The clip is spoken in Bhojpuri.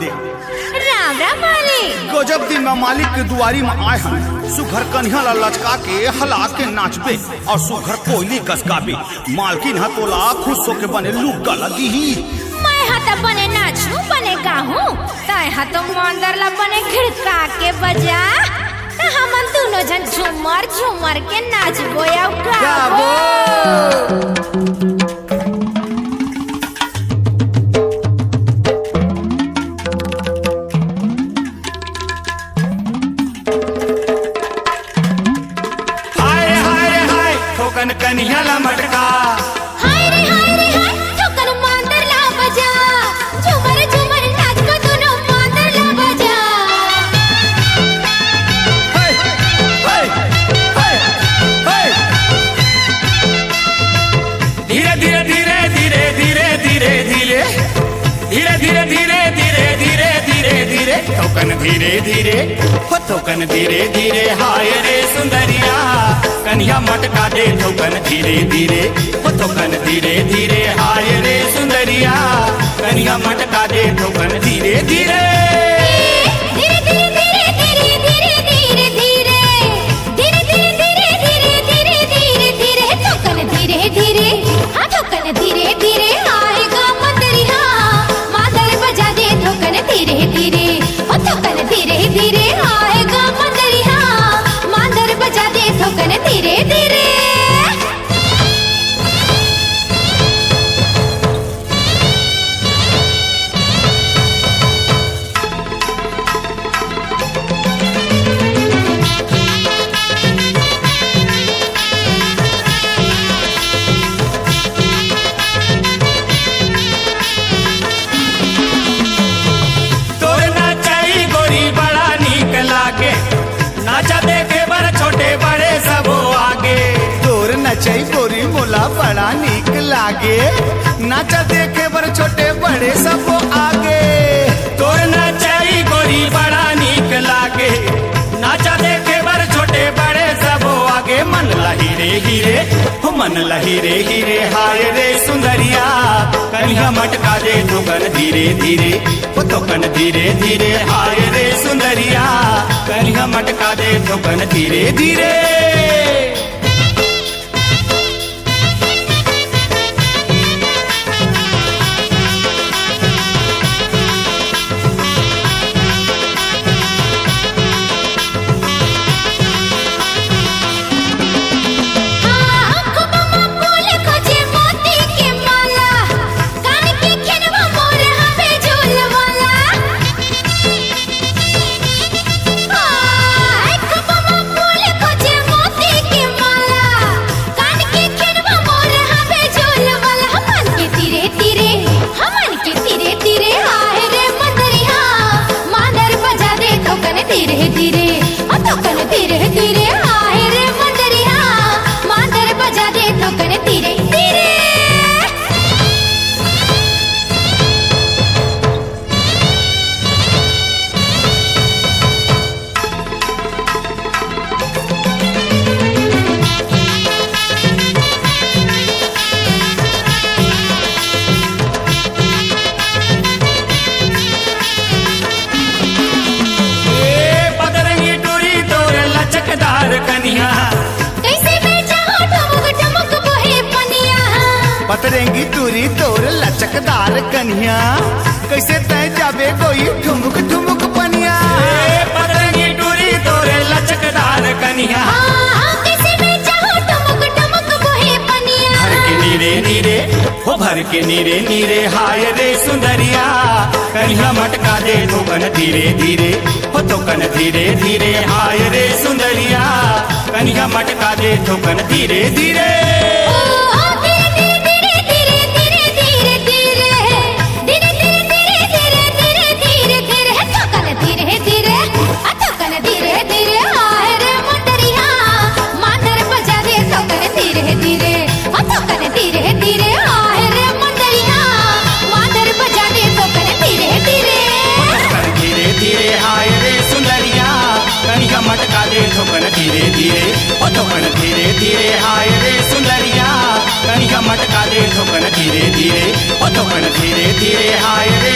दे। राम राम मालिक। गजब दिन में मालिक के दुआरी में आए हैं। सुघर कन्हैया ला लचका के हला के नाचबे और सुघर कोयली गसकाबे। मालकिन हा तोला खुश होके बने लुक्का लगी ही। मैं हाथ बने नाचू बने गाहूं ताय हाथ मंदर ला बने खिड़का के बजा ता हमन दोनों जन झूमर झूमर के नाचबो या गाबो। कन्हैया ला मटका हाय रे ठोकर मंदर ला बजा झूमर झूमर नाच को दोनों मंदर ला बजा। हाय हाय हाय हाय धीरे धीरे धीरे धीरे धीरे धीरे धीरे धीरे धीरे धीरे धीरे धीरे धीरे धीरे ठोकन धीरे धीरे हो ठोकन धीरे धीरे हाय रे सुंदरिया कन्हैया मटका दे ठोकन धीरे धीरे हो ठोकन धीरे धीरे हाय रे सुंदरिया कन्हैया मटका दे ठोकन धीरे धीरे नचई गोरी मोला बड़ा नीक लागे नाचा देखे बर छोटे बड़े सब आगे। तोर नचई गोरी बड़ा नीक लागे नाचा देखे बर छोटे बड़े सब आगे। मन लहीरे हीरे हो मन लहीरे हीरे हाय रे सुंदरिया कन्हैया मटका दे ठोकन धीरे धीरे हो ठोकन धीरे धीरे हाय रे सुंदरिया कन्हैया मटका दे ठोकन धीरे धीरे। पतरेंगी दूरी तोर लचकदार कन्हैया कैसे तय जाबे कोई ठुमुक ठुमुक पनिया। पतरेंगी दूरी तोर लचकदार कन्हैया कैसे मैं चाहूं ठुमुक ठुमुक बोहे पनिया। भर के नीरे नीरे हो भर के नीरे नीरे हाय रे सुंदरिया कन्हैया मटका दे ठोकन धीरे धीरे हो ठोकन धीरे धीरे हाय रे सुंदरिया कन्हैया मटका दे ठोकन धीरे धीरे। मटका दे ठोकन धीरे धीरे ओ ठोकन धीरे धीरे हाय रे सुंदरिया कन्हैया मटका दे ठोकन धीरे धीरे ओ ठोकन धीरे धीरे हाय रे